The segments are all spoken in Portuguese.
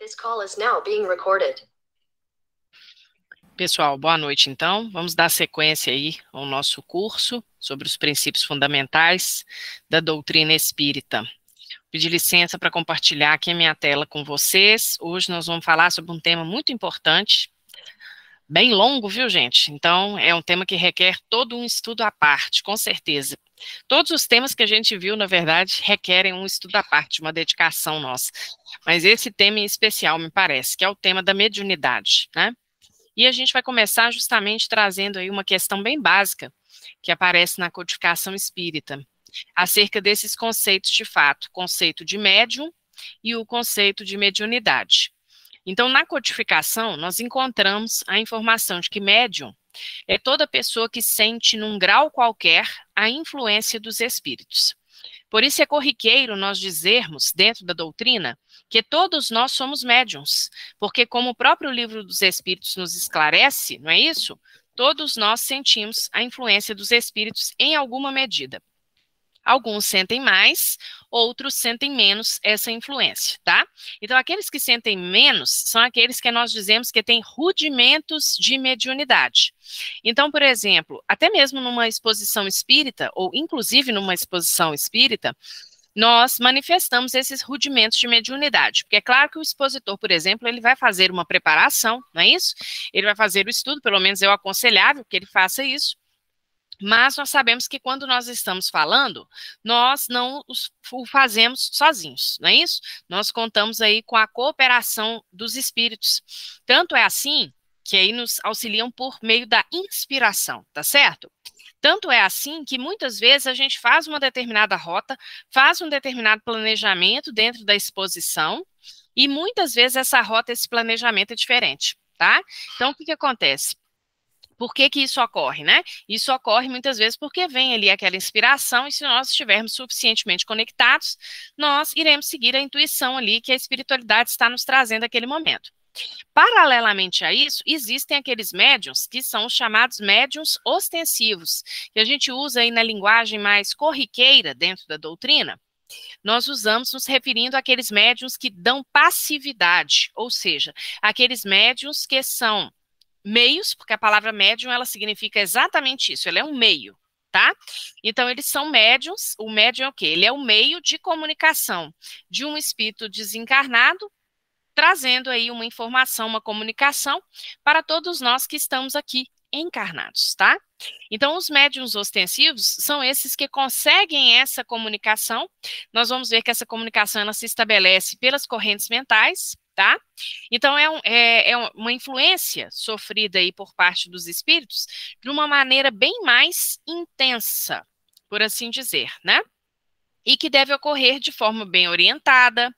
This call is now being recorded. Pessoal, boa noite então. Vamos dar sequência aí ao nosso curso sobre os princípios fundamentais da doutrina espírita. Pedir licença para compartilhar aqui a minha tela com vocês. Hoje nós vamos falar sobre um tema muito importante, bem longo, viu, gente? Então, é um tema que requer todo um estudo à parte, com certeza. Todos os temas que a gente viu, na verdade, requerem um estudo à parte, uma dedicação nossa. Mas esse tema em especial, me parece, que é o tema da mediunidade, né? E a gente vai começar justamente trazendo aí uma questão bem básica que aparece na codificação espírita, acerca desses conceitos de fato, conceito de médium e o conceito de mediunidade. Então, na codificação, nós encontramos a informação de que médium é toda pessoa que sente num grau qualquer a influência dos espíritos. Por isso é corriqueiro nós dizermos, dentro da doutrina, que todos nós somos médiuns, porque como o próprio livro dos Espíritos nos esclarece, não é isso? Todos nós sentimos a influência dos espíritos em alguma medida. Alguns sentem mais, outros sentem menos essa influência, tá? Então, aqueles que sentem menos são aqueles que nós dizemos que têm rudimentos de mediunidade. Então, por exemplo, até mesmo numa exposição espírita, ou inclusive numa exposição espírita, nós manifestamos esses rudimentos de mediunidade, porque é claro que o expositor, por exemplo, ele vai fazer uma preparação, não é isso? Ele vai fazer o estudo, pelo menos é o aconselhável que ele faça isso, mas nós sabemos que quando nós estamos falando, nós não o fazemos sozinhos, não é isso? Nós contamos aí com a cooperação dos espíritos. Tanto é assim que aí nos auxiliam por meio da inspiração, tá certo? Tanto é assim que muitas vezes a gente faz uma determinada rota, faz um determinado planejamento dentro da exposição, e muitas vezes essa rota, esse planejamento é diferente, tá? Então, o que acontece? Por que que isso ocorre, né? Isso ocorre muitas vezes porque vem ali aquela inspiração e se nós estivermos suficientemente conectados, nós iremos seguir a intuição ali que a espiritualidade está nos trazendo naquele momento. Paralelamente a isso, existem aqueles médiuns que são os chamados médiuns ostensivos, que a gente usa aí na linguagem mais corriqueira dentro da doutrina. Nós usamos nos referindo àqueles médiuns que dão passividade, ou seja, aqueles médiuns que são meios, porque a palavra médium, ela significa exatamente isso, ela é um meio, tá? Então, eles são médiums, o médium é o quê? Ele é o meio de comunicação de um espírito desencarnado, trazendo aí uma informação, uma comunicação para todos nós que estamos aqui encarnados, tá? Então, os médiuns ostensivos são esses que conseguem essa comunicação. Nós vamos ver que essa comunicação ela se estabelece pelas correntes mentais, tá? Então, é uma influência sofrida aí por parte dos espíritos de uma maneira bem mais intensa, por assim dizer, né? E que deve ocorrer de forma bem orientada,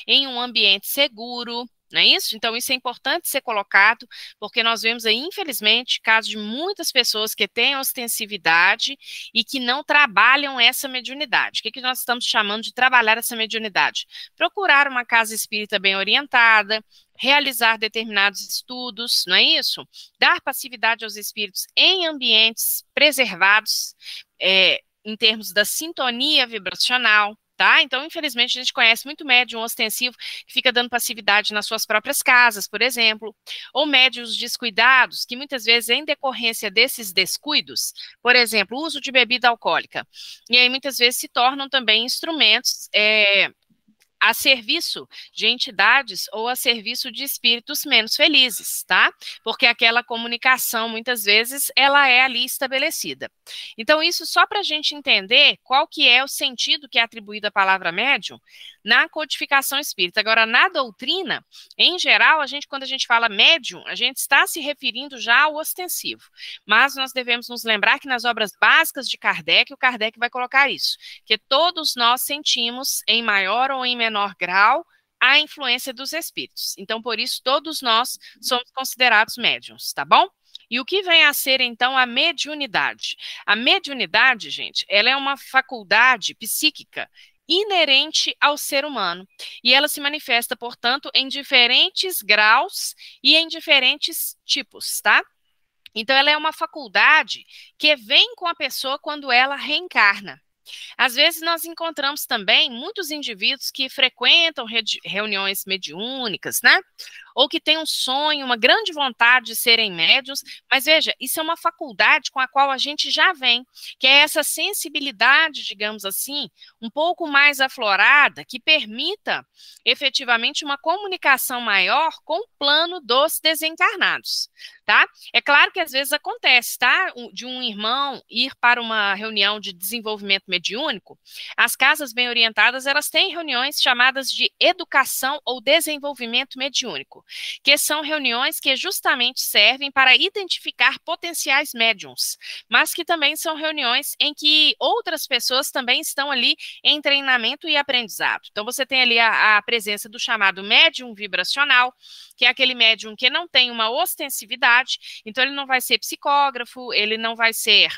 em um ambiente seguro, não é isso? Então, isso é importante ser colocado, porque nós vemos aí, infelizmente, casos de muitas pessoas que têm ostensividade e que não trabalham essa mediunidade. O que que nós estamos chamando de trabalhar essa mediunidade? Procurar uma casa espírita bem orientada, realizar determinados estudos, não é isso? Dar passividade aos espíritos em ambientes preservados, em termos da sintonia vibracional, tá? Então, infelizmente, a gente conhece muito médium ostensivo que fica dando passividade nas suas próprias casas, por exemplo, ou médiums descuidados, que muitas vezes, em decorrência desses descuidos, por exemplo, o uso de bebida alcoólica, e aí muitas vezes se tornam também instrumentos a serviço de entidades ou a serviço de espíritos menos felizes, tá? Porque aquela comunicação, muitas vezes, ela é ali estabelecida. Então, isso só para a gente entender qual que é o sentido que é atribuído à palavra médium na codificação espírita. Agora, na doutrina, em geral, quando a gente fala médium, a gente está se referindo já ao ostensivo. Mas nós devemos nos lembrar que nas obras básicas de Kardec, o Kardec vai colocar isso, que todos nós sentimos, em maior ou em menor grau, a influência dos espíritos. Então, por isso, todos nós somos considerados médiums, tá bom? E o que vem a ser, então, a mediunidade? A mediunidade, gente, ela é uma faculdade psíquica inerente ao ser humano. E ela se manifesta, portanto, em diferentes graus e em diferentes tipos, tá? Então, ela é uma faculdade que vem com a pessoa quando ela reencarna. Às vezes nós encontramos também muitos indivíduos que frequentam reuniões mediúnicas, né? Ou que têm um sonho, uma grande vontade de serem médiuns, mas veja, isso é uma faculdade com a qual a gente já vem, que é essa sensibilidade, digamos assim, um pouco mais aflorada, que permita efetivamente uma comunicação maior com o plano dos desencarnados, tá? É claro que às vezes acontece, tá? De um irmão ir para uma reunião de desenvolvimento mediúnico, as casas bem orientadas, elas têm reuniões chamadas de educação ou desenvolvimento mediúnico, que são reuniões que justamente servem para identificar potenciais médiums, mas que também são reuniões em que outras pessoas também estão ali em treinamento e aprendizado. Então, você tem ali a presença do chamado médium vibracional, que é aquele médium que não tem uma ostensividade, então ele não vai ser psicógrafo, ele não vai ser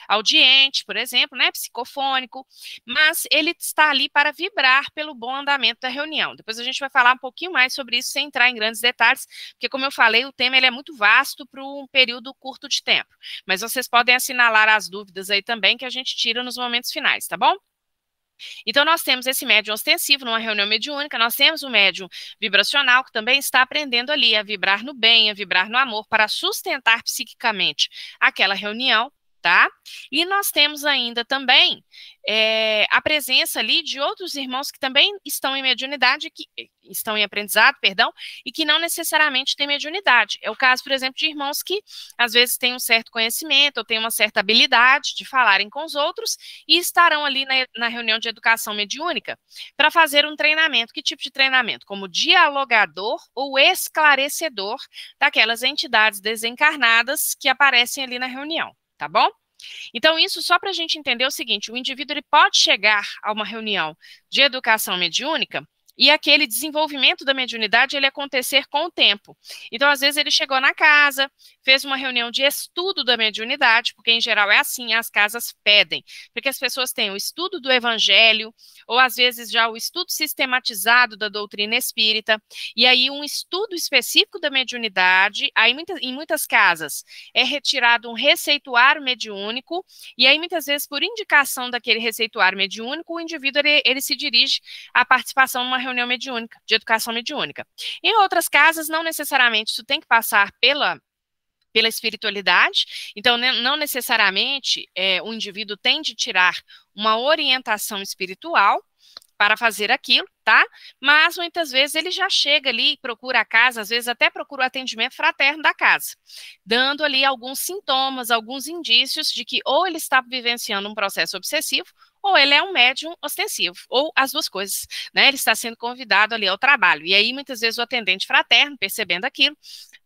audiente, por exemplo, né, psicofônico, mas ele está ali para vibrar pelo bom andamento da reunião. Depois a gente vai falar um pouquinho mais sobre isso, sem entrar em grandes detalhes, porque, como eu falei, o tema ele é muito vasto para um período curto de tempo, mas vocês podem assinalar as dúvidas aí também, que a gente tira nos momentos finais, tá bom? Então, nós temos esse médium ostensivo numa reunião mediúnica, nós temos o médium vibracional, que também está aprendendo ali a vibrar no bem, a vibrar no amor, para sustentar psiquicamente aquela reunião, tá? E nós temos ainda também a presença ali de outros irmãos que também estão em mediunidade, que estão em aprendizado, perdão, e que não necessariamente têm mediunidade. É o caso, por exemplo, de irmãos que às vezes têm um certo conhecimento ou têm uma certa habilidade de falarem com os outros e estarão ali na reunião de educação mediúnica para fazer um treinamento. Que tipo de treinamento? Como dialogador ou esclarecedor daquelas entidades desencarnadas que aparecem ali na reunião, tá bom? Então, isso só para a gente entender o seguinte: o indivíduo ele pode chegar a uma reunião de educação mediúnica e aquele desenvolvimento da mediunidade ele acontecer com o tempo. Então, às vezes, ele chegou na casa, fez uma reunião de estudo da mediunidade, porque em geral é assim, as casas pedem, porque as pessoas têm o estudo do evangelho, ou às vezes já o estudo sistematizado da doutrina espírita, e aí um estudo específico da mediunidade, aí em muitas casas é retirado um receituário mediúnico, e aí muitas vezes por indicação daquele receituário mediúnico, o indivíduo ele se dirige à participação numa reunião mediúnica, de educação mediúnica. Em outras casas, não necessariamente isso tem que passar pela espiritualidade, então não necessariamente o indivíduo tem de tirar uma orientação espiritual para fazer aquilo, tá? Mas muitas vezes ele já chega ali, procura a casa, às vezes até procura o atendimento fraterno da casa, dando ali alguns sintomas, alguns indícios de que ou ele está vivenciando um processo obsessivo, ou ele é um médium ostensivo, ou as duas coisas, né? Ele está sendo convidado ali ao trabalho. E aí, muitas vezes, o atendente fraterno, percebendo aquilo,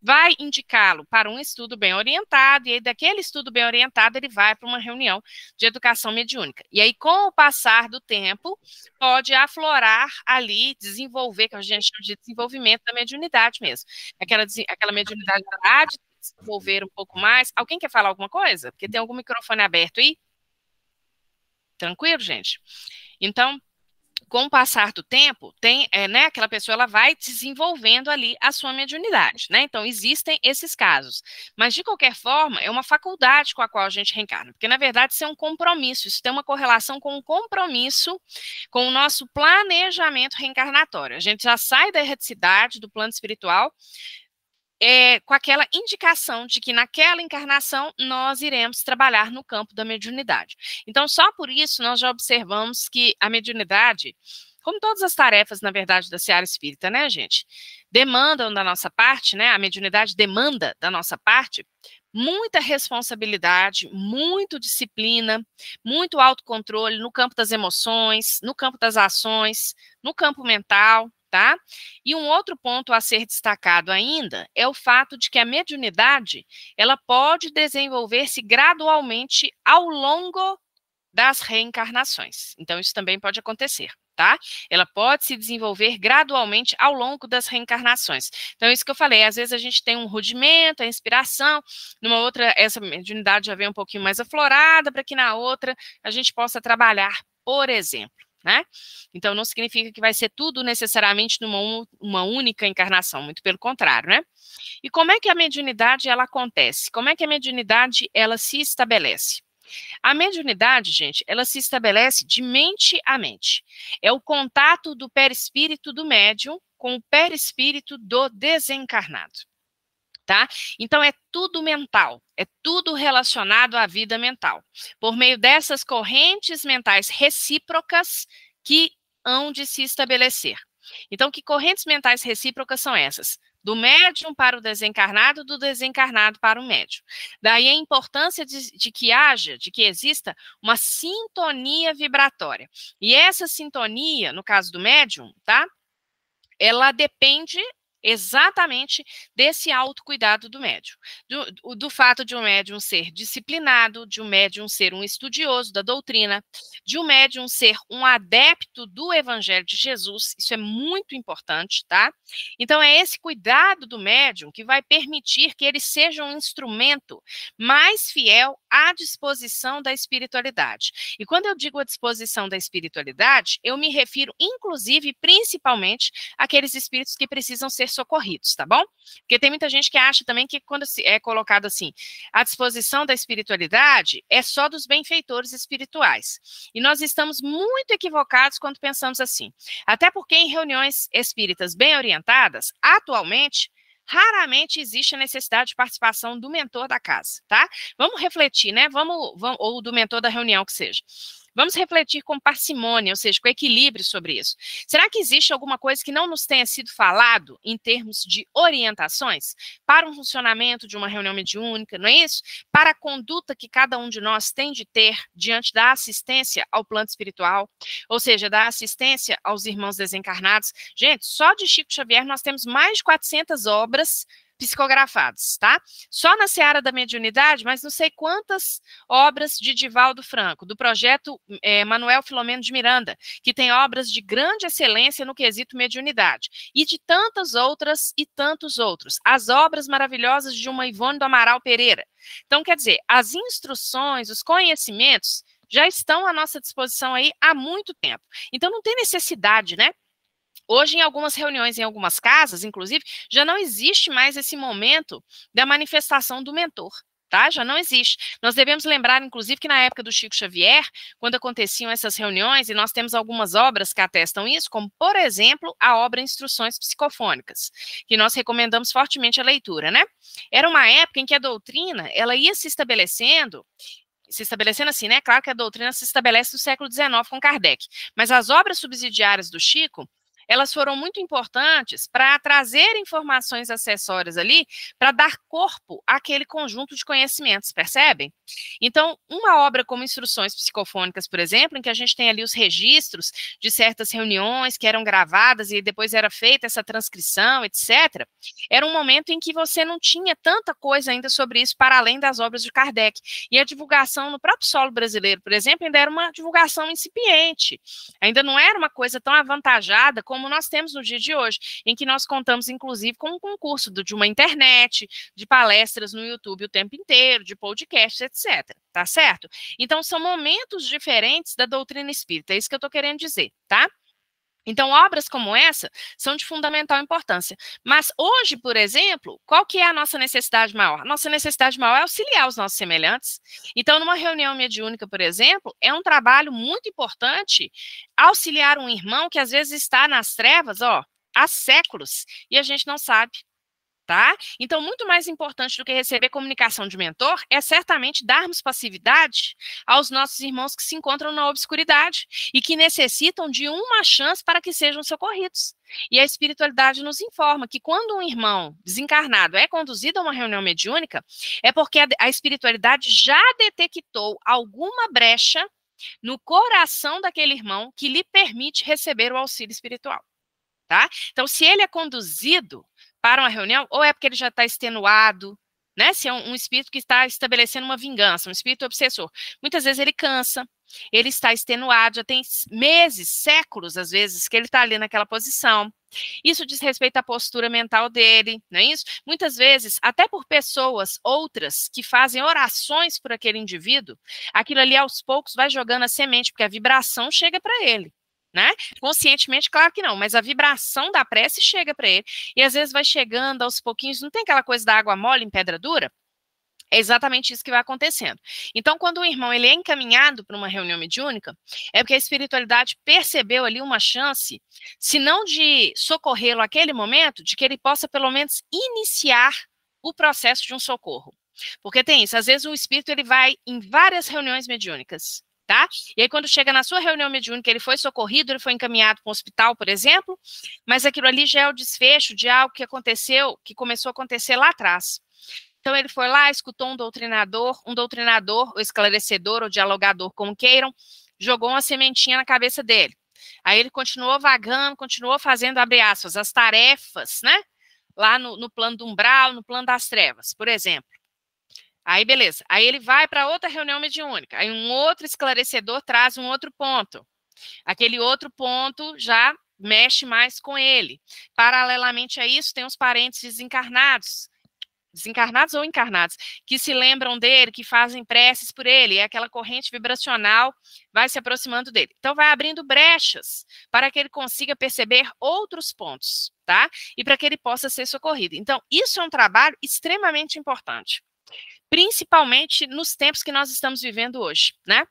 vai indicá-lo para um estudo bem orientado, e aí, daquele estudo bem orientado, ele vai para uma reunião de educação mediúnica. E aí, com o passar do tempo, pode aflorar ali, desenvolver, que a gente chama de desenvolvimento da mediunidade mesmo. Aquela mediunidade há de desenvolver um pouco mais. Alguém quer falar alguma coisa? Porque tem algum microfone aberto aí? Tranquilo, gente? Então, com o passar do tempo, né, aquela pessoa ela vai desenvolvendo ali a sua mediunidade, né? Então, existem esses casos. Mas, de qualquer forma, é uma faculdade com a qual a gente reencarna, porque, na verdade, isso é um compromisso, isso tem uma correlação com um compromisso com o nosso planejamento reencarnatório. A gente já sai da erraticidade, do plano espiritual, com aquela indicação de que naquela encarnação nós iremos trabalhar no campo da mediunidade. Então, só por isso nós já observamos que a mediunidade, como todas as tarefas, na verdade, da seara espírita, né, gente, demandam da nossa parte, né, a mediunidade demanda da nossa parte muita responsabilidade, muito disciplina, muito autocontrole no campo das emoções, no campo das ações, no campo mental, tá? E um outro ponto a ser destacado ainda é o fato de que a mediunidade, ela pode desenvolver-se gradualmente ao longo das reencarnações. Então, isso também pode acontecer, tá? Ela pode se desenvolver gradualmente ao longo das reencarnações. Então, é isso que eu falei, às vezes a gente tem um rudimento, a inspiração, numa outra, essa mediunidade já vem um pouquinho mais aflorada, para que na outra a gente possa trabalhar, por exemplo, né? Então, não significa que vai ser tudo necessariamente numa única encarnação, muito pelo contrário, né? E como é que a mediunidade, ela acontece? Como é que a mediunidade, ela se estabelece? A mediunidade, gente, ela se estabelece de mente a mente. É o contato do perispírito do médium com o perispírito do desencarnado, tá? Então é tudo mental, é tudo relacionado à vida mental, por meio dessas correntes mentais recíprocas que hão de se estabelecer. Então, que correntes mentais recíprocas são essas? Do médium para o desencarnado, do desencarnado para o médium. Daí a importância de que haja, de que exista uma sintonia vibratória. E essa sintonia, no caso do médium, tá? Ela depende exatamente desse autocuidado do médium, do fato de um médium ser disciplinado, de um médium ser um estudioso da doutrina, de um médium ser um adepto do Evangelho de Jesus, isso é muito importante, tá? Então é esse cuidado do médium que vai permitir que ele seja um instrumento mais fiel à disposição da espiritualidade. E quando eu digo a disposição da espiritualidade, eu me refiro inclusive, principalmente, àqueles espíritos que precisam ser socorridos, tá bom? Porque tem muita gente que acha também que quando é colocado assim, a disposição da espiritualidade é só dos benfeitores espirituais. E nós estamos muito equivocados quando pensamos assim. Até porque em reuniões espíritas bem orientadas, atualmente, raramente existe a necessidade de participação do mentor da casa, tá? Vamos refletir, né? Ou do mentor da reunião que seja. Vamos refletir com parcimônia, ou seja, com equilíbrio sobre isso. Será que existe alguma coisa que não nos tenha sido falado em termos de orientações para um funcionamento de uma reunião mediúnica, não é isso? Para a conduta que cada um de nós tem de ter diante da assistência ao plano espiritual, ou seja, da assistência aos irmãos desencarnados. Gente, só de Chico Xavier nós temos mais de 400 obras psicografados, tá? Só na seara da mediunidade, mas não sei quantas obras de Divaldo Franco, do projeto Manuel Filomeno de Miranda, que tem obras de grande excelência no quesito mediunidade, e de tantas outras e tantos outros. As obras maravilhosas de uma Ivone do Amaral Pereira. Então, quer dizer, as instruções, os conhecimentos já estão à nossa disposição aí há muito tempo. Então, não tem necessidade, né? Hoje, em algumas reuniões, em algumas casas, inclusive, já não existe mais esse momento da manifestação do mentor, tá? Já não existe. Nós devemos lembrar, inclusive, que na época do Chico Xavier, quando aconteciam essas reuniões, e nós temos algumas obras que atestam isso, como, por exemplo, a obra Instruções Psicofônicas, que nós recomendamos fortemente a leitura, né? Era uma época em que a doutrina, ela ia se estabelecendo assim, né? Claro que a doutrina se estabelece no século XIX com Kardec, mas as obras subsidiárias do Chico, elas foram muito importantes para trazer informações acessórias ali, para dar corpo àquele conjunto de conhecimentos, percebem? Então, uma obra como Instruções Psicofônicas, por exemplo, em que a gente tem ali os registros de certas reuniões que eram gravadas e depois era feita essa transcrição, etc., era um momento em que você não tinha tanta coisa ainda sobre isso para além das obras de Kardec. E a divulgação no próprio solo brasileiro, por exemplo, ainda era uma divulgação incipiente. Ainda não era uma coisa tão avantajada como nós temos no dia de hoje, em que nós contamos, inclusive, com um concurso de uma internet, de palestras no YouTube o tempo inteiro, de podcasts, etc. Tá certo? Então, são momentos diferentes da doutrina espírita, é isso que eu estou querendo dizer, tá? Então, obras como essa são de fundamental importância. Mas hoje, por exemplo, qual que é a nossa necessidade maior? A nossa necessidade maior é auxiliar os nossos semelhantes. Então, numa reunião mediúnica, por exemplo, é um trabalho muito importante auxiliar um irmão que às vezes está nas trevas, ó, há séculos, e a gente não sabe. Tá? Então, muito mais importante do que receber comunicação de mentor é certamente darmos passividade aos nossos irmãos que se encontram na obscuridade e que necessitam de uma chance para que sejam socorridos. E a espiritualidade nos informa que quando um irmão desencarnado é conduzido a uma reunião mediúnica, é porque a espiritualidade já detectou alguma brecha no coração daquele irmão que lhe permite receber o auxílio espiritual. Tá? Então, se ele é conduzido para uma reunião, ou é porque ele já está extenuado, né? Se é um espírito que está estabelecendo uma vingança, um espírito obsessor. Muitas vezes ele cansa, ele está extenuado, já tem meses, séculos, às vezes, que ele está ali naquela posição. Isso diz respeito à postura mental dele, não é isso? Muitas vezes, até por pessoas outras que fazem orações por aquele indivíduo, aquilo ali aos poucos vai jogando a semente, porque a vibração chega para ele. Né? Conscientemente, claro que não, mas a vibração da prece chega para ele, e às vezes vai chegando aos pouquinhos, não tem aquela coisa da água mole em pedra dura? É exatamente isso que vai acontecendo. Então, quando o irmão ele é encaminhado para uma reunião mediúnica, é porque a espiritualidade percebeu ali uma chance, se não de socorrê-lo naquele momento, de que ele possa pelo menos iniciar o processo de um socorro. Porque tem isso, às vezes o espírito ele vai em várias reuniões mediúnicas, tá? E aí quando chega na sua reunião mediúnica, ele foi socorrido, ele foi encaminhado para um hospital, por exemplo, mas aquilo ali já é o desfecho de algo que aconteceu, que começou a acontecer lá atrás. Então ele foi lá, escutou um doutrinador, ou esclarecedor, ou dialogador, como queiram, jogou uma sementinha na cabeça dele. Aí ele continuou vagando, continuou fazendo, abre aspas, as tarefas, né? Lá no plano do umbral, no plano das trevas, por exemplo. Aí, beleza. Aí ele vai para outra reunião mediúnica. Aí um outro esclarecedor traz um outro ponto. Aquele outro ponto já mexe mais com ele. Paralelamente a isso, tem os parentes desencarnados ou encarnados, que se lembram dele, que fazem preces por ele, e aquela corrente vibracional vai se aproximando dele. Então, vai abrindo brechas para que ele consiga perceber outros pontos, tá? E para que ele possa ser socorrido. Então, isso é um trabalho extremamente importante, principalmente nos tempos que nós estamos vivendo hoje, né?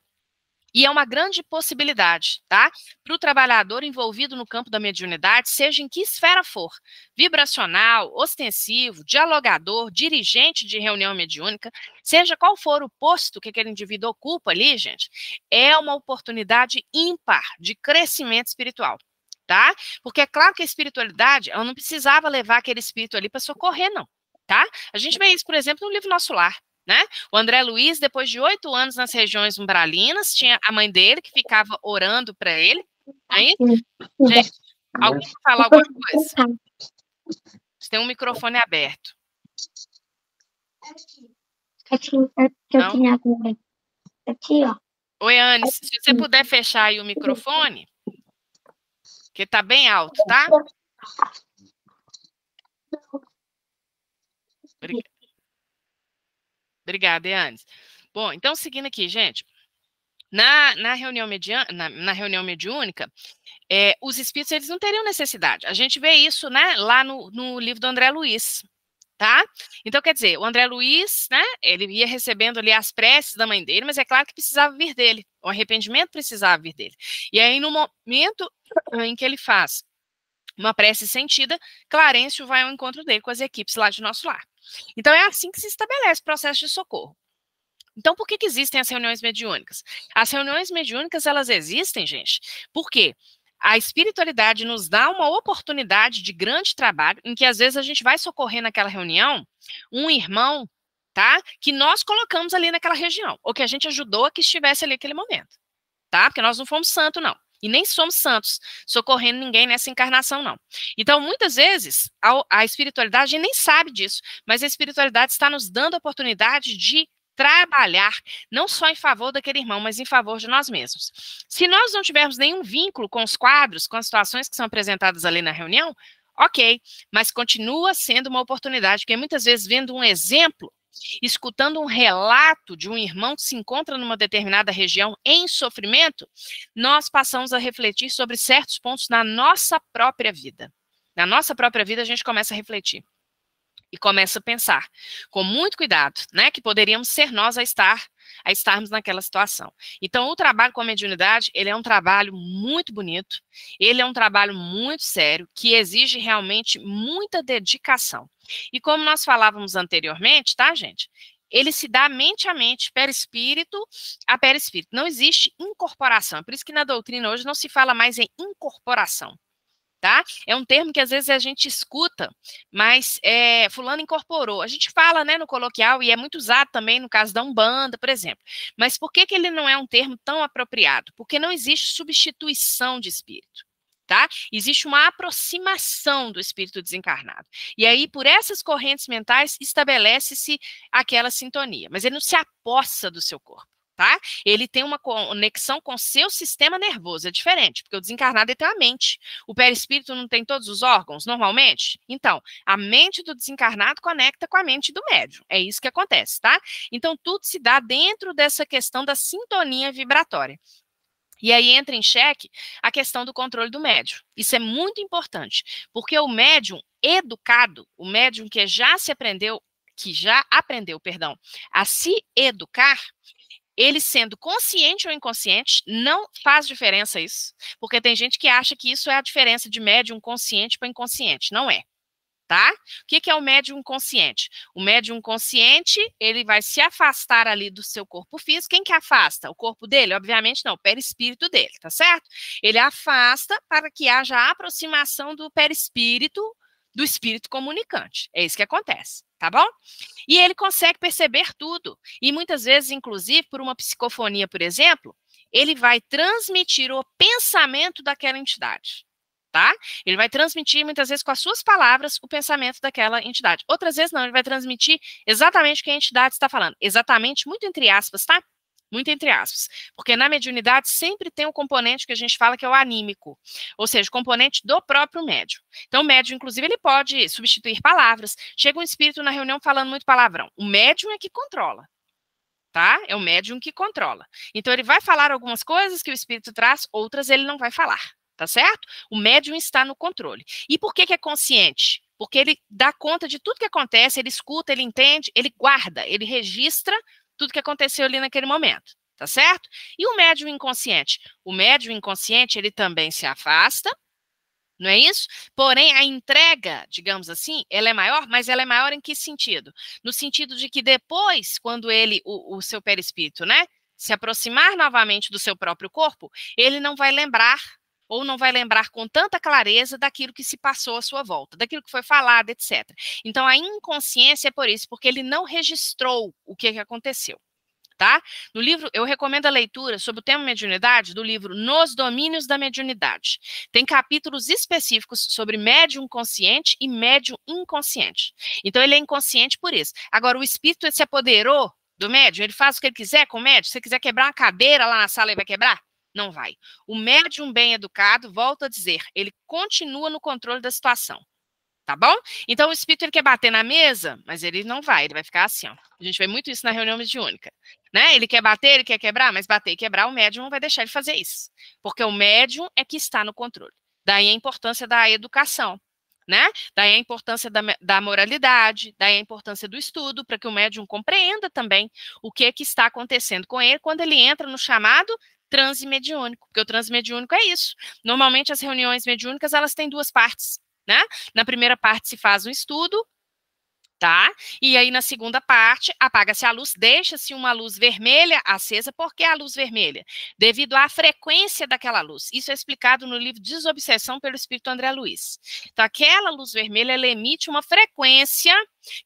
E é uma grande possibilidade, tá? Para o trabalhador envolvido no campo da mediunidade, seja em que esfera for, vibracional, ostensivo, dialogador, dirigente de reunião mediúnica, seja qual for o posto que aquele indivíduo ocupa ali, gente, é uma oportunidade ímpar de crescimento espiritual, tá? Porque é claro que a espiritualidade, ela não precisava levar aquele espírito ali para socorrer, não, tá? A gente vê isso, por exemplo, no livro Nosso Lar. Né? O André Luiz, depois de 8 anos nas regiões umbralinas, tinha a mãe dele que ficava orando para ele. Aí, gente, alguém quer falar alguma coisa? Você tem um microfone aberto. Não? Aqui, ó. Oi, Anne, se você puder fechar aí o microfone, que tá bem alto, tá? Obrigada, Eanes. Bom, então, seguindo aqui, gente, na reunião mediúnica, os espíritos eles não teriam necessidade. A gente vê isso, né, lá no livro do André Luiz, tá? Então, quer dizer, o André Luiz, né, ele ia recebendo ali as preces da mãe dele, mas é claro que precisava vir dele, o arrependimento precisava vir dele. E aí, no momento em que ele faz uma prece sentida, Clarencio vai ao encontro dele com as equipes lá de Nosso Lar. Então, é assim que se estabelece o processo de socorro. Então, por que existem as reuniões mediúnicas? As reuniões mediúnicas, elas existem, gente, porque a espiritualidade nos dá uma oportunidade de grande trabalho, em que às vezes a gente vai socorrer naquela reunião um irmão, tá? Que nós colocamos ali naquela região, ou que a gente ajudou a que estivesse ali naquele momento, tá? Porque nós não fomos santos, não. E nem somos santos, socorrendo ninguém nessa encarnação, não. Então, muitas vezes, a espiritualidade nem sabe disso, mas a espiritualidade está nos dando a oportunidade de trabalhar, não só em favor daquele irmão, mas em favor de nós mesmos. Se nós não tivermos nenhum vínculo com os quadros, com as situações que são apresentadas ali na reunião, ok, mas continua sendo uma oportunidade, porque muitas vezes, vendo um exemplo, escutando um relato de um irmão que se encontra numa determinada região em sofrimento, nós passamos a refletir sobre certos pontos na nossa própria vida. Na nossa própria vida, a gente começa a refletir e começa a pensar, com muito cuidado, né, que poderíamos ser nós a estarmos naquela situação. Então, o trabalho com a mediunidade, ele é um trabalho muito bonito, ele é um trabalho muito sério, que exige realmente muita dedicação. E como nós falávamos anteriormente, tá, gente? Ele se dá mente a mente, perispírito a perispírito. Não existe incorporação. Por isso que na doutrina hoje não se fala mais em incorporação. Tá? É um termo que às vezes a gente escuta, mas fulano incorporou. A gente fala, né, no coloquial, e é muito usado também no caso da Umbanda, por exemplo. Mas por que ele não é um termo tão apropriado? Porque não existe substituição de espírito. Tá? Existe uma aproximação do espírito desencarnado. E aí, por essas correntes mentais, estabelece-se aquela sintonia. Mas ele não se apossa do seu corpo. Tá? Ele tem uma conexão com o seu sistema nervoso, é diferente, porque o desencarnado tem a mente. O perispírito não tem todos os órgãos, normalmente? Então, a mente do desencarnado conecta com a mente do médium. É isso que acontece, tá? Então, tudo se dá dentro dessa questão da sintonia vibratória. E aí entra em xeque a questão do controle do médium. Isso é muito importante, porque o médium educado, o médium que já se aprendeu, que já aprendeu, perdão, a se educar, ele sendo consciente ou inconsciente, não faz diferença isso, porque tem gente que acha que isso é a diferença de médium consciente para inconsciente, não é. Tá? O que é o médium consciente? O médium consciente, ele vai se afastar ali do seu corpo físico. Quem que afasta? O corpo dele? Obviamente não, o perispírito dele, tá certo? Ele afasta para que haja a aproximação do perispírito do espírito comunicante. É isso que acontece, tá bom? E ele consegue perceber tudo. E muitas vezes, inclusive, por uma psicofonia, por exemplo, ele vai transmitir o pensamento daquela entidade. Tá? Ele vai transmitir, muitas vezes, com as suas palavras, o pensamento daquela entidade. Outras vezes, não, ele vai transmitir exatamente o que a entidade está falando. Exatamente, muito entre aspas, tá? Muito entre aspas. Porque na mediunidade sempre tem um componente que a gente fala que é o anímico. Ou seja, o componente do próprio médium. Então, o médium, inclusive, ele pode substituir palavras. Chega um espírito na reunião falando muito palavrão. O médium é que controla. Tá? É o médium que controla. Então, ele vai falar algumas coisas que o espírito traz, outras ele não vai falar. Tá certo? O médium está no controle. E por que é consciente? Porque ele dá conta de tudo que acontece, ele escuta, ele entende, ele guarda, ele registra tudo que aconteceu ali naquele momento, tá certo? E o médium inconsciente? O médium inconsciente, ele também se afasta, não é isso? Porém, a entrega, digamos assim, ela é maior, mas ela é maior em que sentido? No sentido de que depois, quando ele, o seu perispírito, né, se aproximar novamente do seu próprio corpo, ele não vai lembrar ou não vai lembrar com tanta clareza daquilo que se passou à sua volta, daquilo que foi falado, etc. Então, a inconsciência é por isso, porque ele não registrou o que aconteceu, tá? No livro, eu recomendo a leitura sobre o tema mediunidade, do livro Nos Domínios da Mediunidade. Tem capítulos específicos sobre médium consciente e médium inconsciente. Então, ele é inconsciente por isso. Agora, o espírito se apoderou do médium, ele faz o que ele quiser com o médium. Se você quiser quebrar uma cadeira lá na sala, ele vai quebrar? Não vai. O médium bem educado, volto a dizer, ele continua no controle da situação, tá bom? Então, o espírito ele quer bater na mesa, mas ele não vai, ele vai ficar assim, ó. A gente vê muito isso na reunião mediúnica, né? Ele quer bater, ele quer quebrar, mas bater e quebrar, o médium não vai deixar ele fazer isso, porque o médium é que está no controle. Daí a importância da educação, né? Daí a importância da moralidade, daí a importância do estudo, para que o médium compreenda também o que está acontecendo com ele quando ele entra no chamado transe mediúnico, porque o transe mediúnico é isso. Normalmente as reuniões mediúnicas, elas têm duas partes, né? Na primeira parte se faz um estudo, tá? E aí na segunda parte apaga-se a luz, deixa-se uma luz vermelha acesa. Por que a luz vermelha? Devido à frequência daquela luz. Isso é explicado no livro Desobsessão pelo Espírito André Luiz. Então aquela luz vermelha, ela emite uma frequência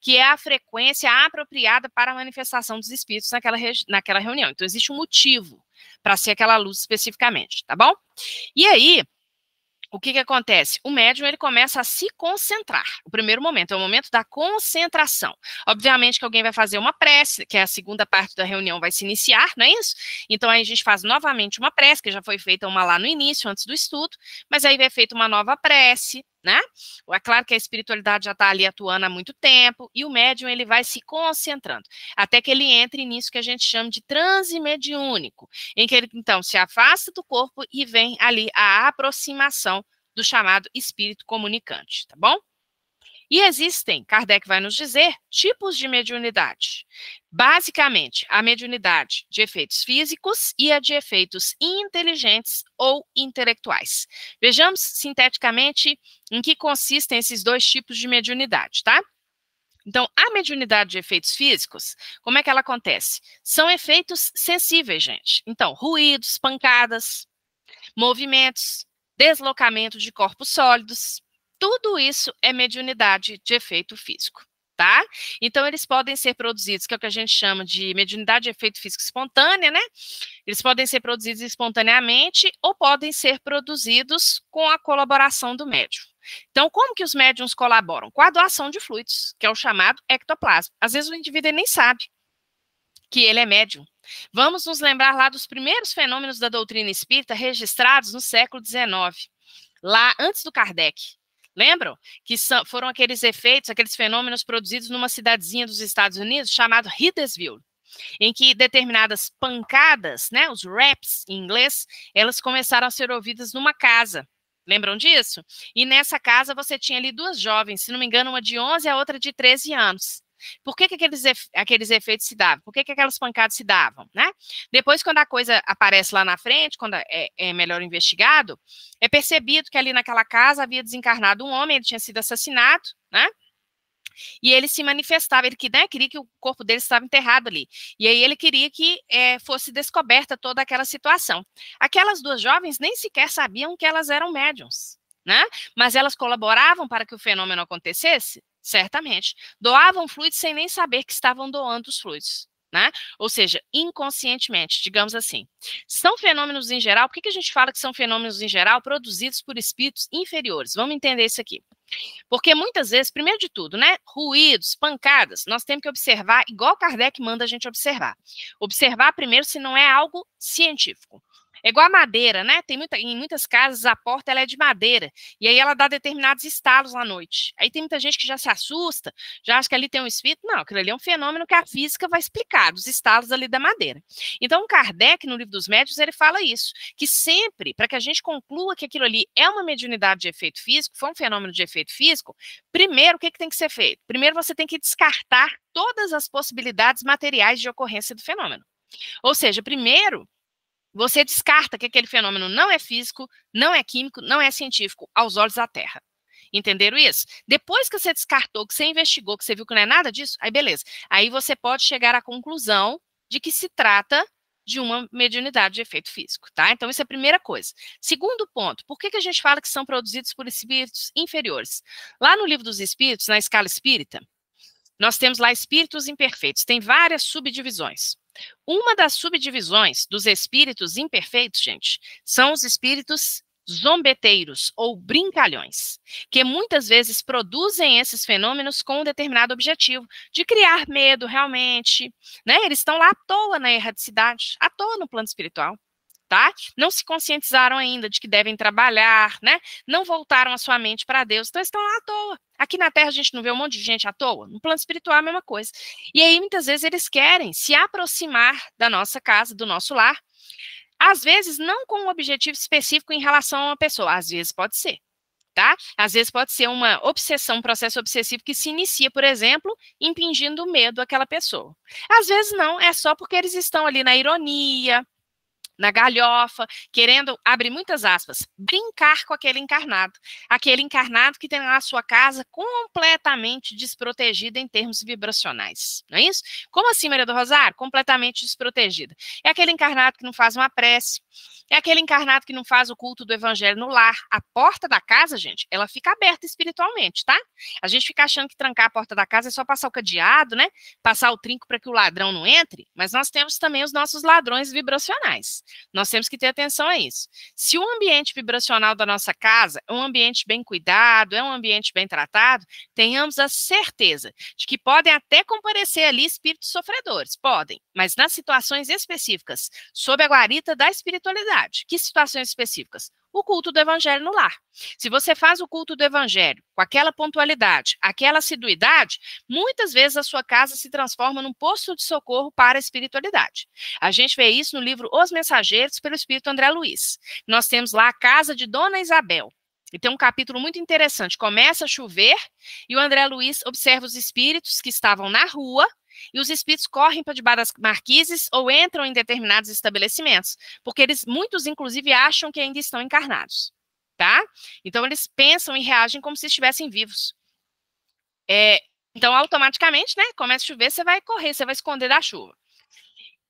que é a frequência apropriada para a manifestação dos espíritos naquela reunião. Então existe um motivo para ser aquela luz especificamente, tá bom? E aí, o que acontece? O médium, ele começa a se concentrar. O primeiro momento é o momento da concentração. Obviamente que alguém vai fazer uma prece, que é a segunda parte da reunião vai se iniciar, não é isso? Então aí a gente faz novamente uma prece, que já foi feita uma lá no início, antes do estudo, mas aí vai feita uma nova prece, né? É claro que a espiritualidade já está ali atuando há muito tempo, e o médium, ele vai se concentrando, até que ele entre nisso que a gente chama de transe mediúnico, em que ele, então, se afasta do corpo e vem ali a aproximação do chamado espírito comunicante, tá bom? E existem, Kardec vai nos dizer, tipos de mediunidade. Basicamente, a mediunidade de efeitos físicos e a de efeitos inteligentes ou intelectuais. Vejamos, sinteticamente, em que consistem esses dois tipos de mediunidade, tá? Então, a mediunidade de efeitos físicos, como é que ela acontece? São efeitos sensíveis, gente. Então, ruídos, pancadas, movimentos, deslocamento de corpos sólidos, tudo isso é mediunidade de efeito físico, tá? Então, eles podem ser produzidos, que é o que a gente chama de mediunidade de efeito físico espontânea, né? Eles podem ser produzidos espontaneamente ou podem ser produzidos com a colaboração do médium. Então, como que os médiums colaboram? Com a doação de fluidos, que é o chamado ectoplasma. Às vezes o indivíduo nem sabe que ele é médium. Vamos nos lembrar lá dos primeiros fenômenos da doutrina espírita registrados no século XIX, lá antes do Kardec. Lembram? Que foram aqueles efeitos, aqueles fenômenos produzidos numa cidadezinha dos Estados Unidos chamada Hydesville, em que determinadas pancadas, né, os raps em inglês, elas começaram a ser ouvidas numa casa. Lembram disso? E nessa casa você tinha ali duas jovens, se não me engano, uma de 11 e a outra de 13 anos. Por que aqueles efeitos se davam? Por que aquelas pancadas se davam, né? Depois, quando a coisa aparece lá na frente, quando é melhor investigado, é percebido que ali naquela casa havia desencarnado um homem, ele tinha sido assassinado, né? E ele se manifestava, ele queria que o corpo dele estava enterrado ali. E aí ele queria que fosse descoberta toda aquela situação. Aquelas duas jovens nem sequer sabiam que elas eram médiuns, né? Mas elas colaboravam para que o fenômeno acontecesse? Certamente. Doavam fluidos sem nem saber que estavam doando os fluidos, né? Ou seja, inconscientemente, digamos assim. São fenômenos em geral, por que a gente fala que são fenômenos em geral produzidos por espíritos inferiores? Vamos entender isso aqui. Porque muitas vezes, primeiro de tudo, né, ruídos, pancadas, nós temos que observar, igual Kardec manda a gente observar. Observar primeiro se não é algo científico. É igual a madeira, né? Em muitas casas a porta ela é de madeira e aí ela dá determinados estalos à noite. Aí tem muita gente que já se assusta, já acha que ali tem um espírito. Não, aquilo ali é um fenômeno que a física vai explicar, dos estalos ali da madeira. Então, Kardec, no Livro dos Médiuns, ele fala isso, que sempre, para que a gente conclua que aquilo ali é uma mediunidade de efeito físico, foi um fenômeno de efeito físico, primeiro, o que tem que ser feito? Primeiro, você tem que descartar todas as possibilidades materiais de ocorrência do fenômeno. Ou seja, primeiro, você descarta que aquele fenômeno não é físico, não é químico, não é científico, aos olhos da Terra. Entenderam isso? Depois que você descartou, que você investigou, que você viu que não é nada disso, aí beleza. Aí você pode chegar à conclusão de que se trata de uma mediunidade de efeito físico, tá? Então, isso é a primeira coisa. Segundo ponto, por que a gente fala que são produzidos por espíritos inferiores? Lá no Livro dos Espíritos, na escala espírita, nós temos lá espíritos imperfeitos, tem várias subdivisões. Uma das subdivisões dos espíritos imperfeitos, gente, são os espíritos zombeteiros ou brincalhões, que muitas vezes produzem esses fenômenos com um determinado objetivo, de criar medo realmente, né? Eles estão lá à toa na erradicidade, à toa no plano espiritual. Tá? Não se conscientizaram ainda de que devem trabalhar, né? Não voltaram a sua mente para Deus, então estão lá à toa. Aqui na Terra a gente não vê um monte de gente à toa, no plano espiritual é a mesma coisa. E aí muitas vezes eles querem se aproximar da nossa casa, do nosso lar, às vezes não com um objetivo específico em relação a uma pessoa, às vezes pode ser. Tá? Às vezes pode ser uma obsessão, um processo obsessivo que se inicia, por exemplo, impingindo medo àquela pessoa. Às vezes não, é só porque eles estão ali na ironia, na galhofa, querendo, abre muitas aspas, brincar com aquele encarnado que tem lá a sua casa completamente desprotegida em termos vibracionais, não é isso? Como assim, Maria do Rosário? Completamente desprotegida. É aquele encarnado que não faz uma prece, é aquele encarnado que não faz o culto do evangelho no lar. A porta da casa, gente, ela fica aberta espiritualmente, tá? A gente fica achando que trancar a porta da casa é só passar o cadeado, né? Passar o trinco para que o ladrão não entre, mas nós temos também os nossos ladrões vibracionais. Nós temos que ter atenção a isso. Se o ambiente vibracional da nossa casa é um ambiente bem cuidado, é um ambiente bem tratado, tenhamos a certeza de que podem até comparecer ali espíritos sofredores, podem, mas nas situações específicas, sob a guarita da espiritualidade. Que situações específicas? O culto do evangelho no lar. Se você faz o culto do evangelho com aquela pontualidade, aquela assiduidade, muitas vezes a sua casa se transforma num posto de socorro para a espiritualidade. A gente vê isso no livro Os Mensageiros, pelo espírito André Luiz. Nós temos lá a casa de Dona Isabel. E tem um capítulo muito interessante. Começa a chover e o André Luiz observa os espíritos que estavam na rua e os espíritos correm para debaixo das marquises ou entram em determinados estabelecimentos, porque muitos, inclusive, acham que ainda estão encarnados, tá? Então, eles pensam e reagem como se estivessem vivos. Então, automaticamente, né, começa a chover, você vai correr, você vai esconder da chuva.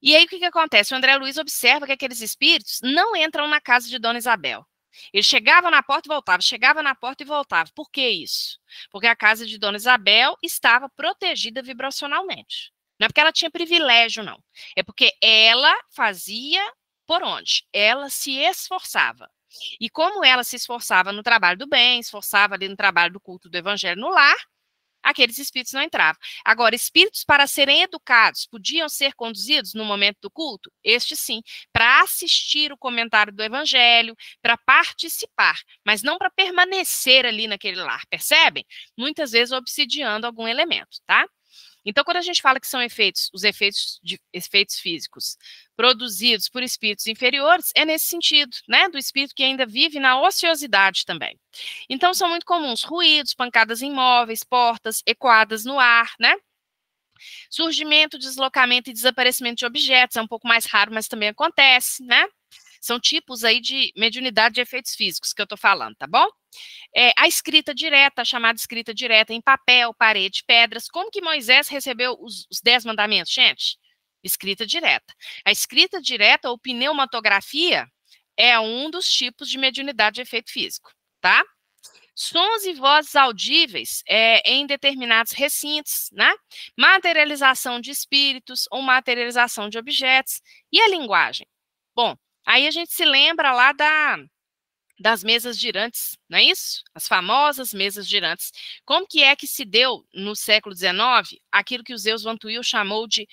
E aí, o que acontece? O André Luiz observa que aqueles espíritos não entram na casa de Dona Isabel. Ele chegava na porta e voltava, chegava na porta e voltava. Por que isso? Porque a casa de Dona Isabel estava protegida vibracionalmente. Não é porque ela tinha privilégio, não. É porque ela fazia por onde? Ela se esforçava. E como ela se esforçava no trabalho do bem, esforçava ali no trabalho do culto do evangelho no lar, aqueles espíritos não entravam. Agora, espíritos para serem educados podiam ser conduzidos no momento do culto? Este sim, para assistir o comentário do evangelho, para participar, mas não para permanecer ali naquele lar, percebem? Muitas vezes obsidiando algum elemento, tá? Então, quando a gente fala que são os efeitos físicos produzidos por espíritos inferiores, é nesse sentido, né, do espírito que ainda vive na ociosidade também. Então, são muito comuns ruídos, pancadas em móveis, portas, ecoadas no ar, né? Surgimento, deslocamento e desaparecimento de objetos, é um pouco mais raro, mas também acontece, né? São tipos aí de mediunidade de efeitos físicos que eu tô falando, tá bom? A escrita direta, a chamada escrita direta em papel, parede, pedras. Como que Moisés recebeu os 10 mandamentos, gente? Escrita direta. A escrita direta ou pneumatografia é um dos tipos de mediunidade de efeito físico, tá? Sons e vozes audíveis em determinados recintos, né? Materialização de espíritos ou materialização de objetos. E a linguagem? Bom, aí a gente se lembra lá das mesas girantes, não é isso? As famosas mesas girantes. Como que é que se deu no século XIX aquilo que o Zeus Van Tuyl chamou de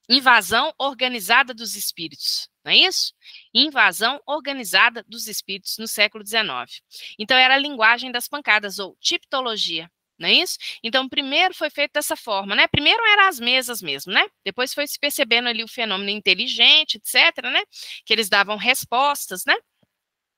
invasão organizada dos espíritos, não é isso? Invasão organizada dos espíritos no século XIX. Então, era a linguagem das pancadas, ou tiptologia, não é isso? Então, primeiro foi feito dessa forma, né? Primeiro eram as mesas mesmo, né? Depois foi se percebendo ali o fenômeno inteligente, etc., né? Que eles davam respostas, né?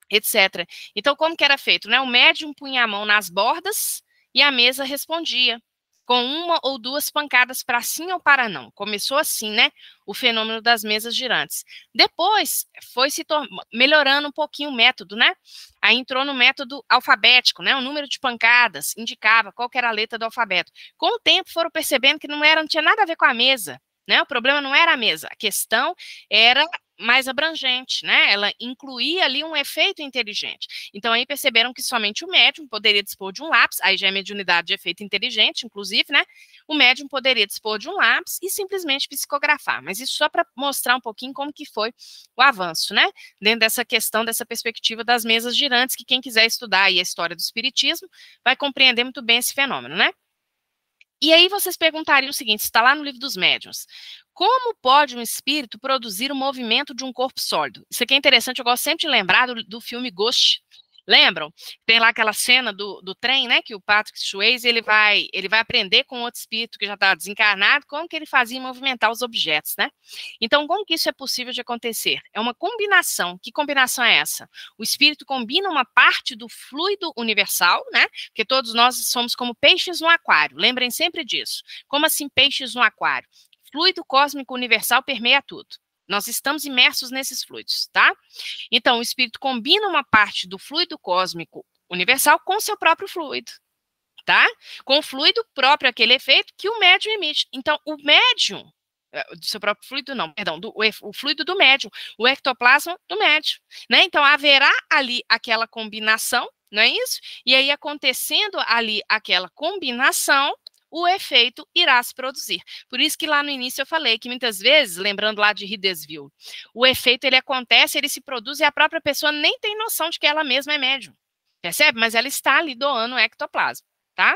Etc. Então, como que era feito, né? O médium punha a mão nas bordas e a mesa respondia, com uma ou duas pancadas para sim ou para não. Começou assim, né? O fenômeno das mesas girantes. Depois, foi se melhorando um pouquinho o método, né? Aí entrou no método alfabético, né? O número de pancadas indicava qual que era a letra do alfabeto. Com o tempo, foram percebendo que não tinha nada a ver com a mesa, né? O problema não era a mesa, a questão era mais abrangente, né? Ela incluía ali um efeito inteligente. Então, aí perceberam que somente o médium poderia dispor de um lápis, aí já é mediunidade de efeito inteligente, inclusive, né? O médium poderia dispor de um lápis e simplesmente psicografar. Mas isso só para mostrar um pouquinho como que foi o avanço, né? Dentro dessa questão, dessa perspectiva das mesas girantes, que quem quiser estudar aí a história do espiritismo vai compreender muito bem esse fenômeno, né? E aí vocês perguntariam o seguinte, está lá no livro dos médiuns, como pode um espírito produzir o movimento de um corpo sólido? Isso aqui é interessante, eu gosto sempre de lembrar do filme Ghost. Lembram? Tem lá aquela cena do trem, né, que o Patrick Swayze, ele vai aprender com outro espírito que já está desencarnado, como que ele fazia movimentar os objetos, né? Então, como que isso é possível de acontecer? É uma combinação. Que combinação é essa? O espírito combina uma parte do fluido universal, né? Porque todos nós somos como peixes no aquário. Lembrem sempre disso. Como assim peixes no aquário? Fluido cósmico universal permeia tudo. Nós estamos imersos nesses fluidos, tá? Então, o espírito combina uma parte do fluido cósmico universal com seu próprio fluido, tá? Com o fluido próprio, aquele efeito que o médium emite. Então, o médium, do seu próprio fluido, não, perdão, o fluido do médium, o ectoplasma do médium, né? Então, haverá ali aquela combinação, não é isso? E aí, acontecendo ali aquela combinação, o efeito irá se produzir. Por isso que lá no início eu falei que muitas vezes, lembrando lá de Hidesville, o efeito ele acontece, ele se produz e a própria pessoa nem tem noção de que ela mesma é médium. Percebe? Mas ela está ali doando o ectoplasma, tá?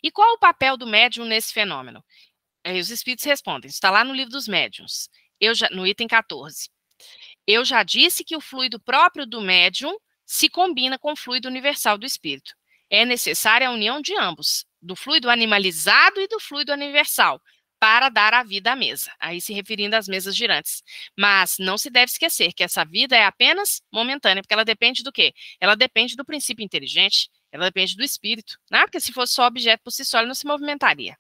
E qual o papel do médium nesse fenômeno? Aí os espíritos respondem, está lá no livro dos médiuns, no item 14. Eu já disse que o fluido próprio do médium se combina com o fluido universal do espírito. É necessária a união de ambos, do fluido animalizado e do fluido universal, para dar a vida à mesa, aí se referindo às mesas girantes. Mas não se deve esquecer que essa vida é apenas momentânea, porque ela depende do quê? Ela depende do princípio inteligente, ela depende do espírito, né? Porque se fosse só objeto por si só, ele não se movimentaria.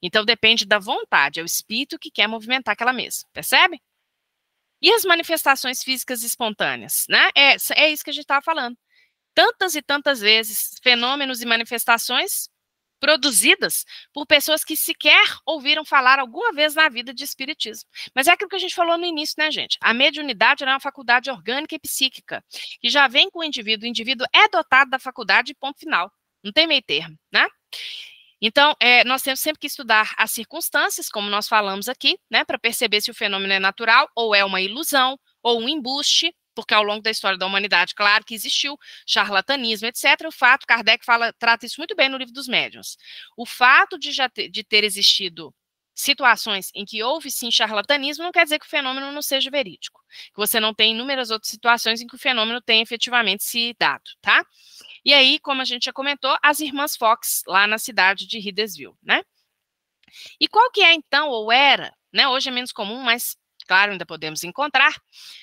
Então depende da vontade, é o espírito que quer movimentar aquela mesa, percebe? E as manifestações físicas espontâneas, né? É isso que a gente estava falando. Tantas e tantas vezes, fenômenos e manifestações produzidas por pessoas que sequer ouviram falar alguma vez na vida de espiritismo. Mas é aquilo que a gente falou no início, né, gente? A mediunidade é uma faculdade orgânica e psíquica, que já vem com o indivíduo é dotado da faculdade e ponto final. Não tem meio termo, né? Então, nós temos sempre que estudar as circunstâncias, como nós falamos aqui, né, para perceber se o fenômeno é natural, ou é uma ilusão, ou um embuste, porque ao longo da história da humanidade, claro que existiu charlatanismo, etc. O fato, Kardec trata isso muito bem no livro dos médiuns. O fato de ter existido situações em que houve sim charlatanismo não quer dizer que o fenômeno não seja verídico, que você não tem inúmeras outras situações em que o fenômeno tem efetivamente se dado, tá? E aí, como a gente já comentou, as irmãs Fox, lá na cidade de Hidesville, né? E qual que é então, ou era, né? Hoje é menos comum, mas claro, ainda podemos encontrar,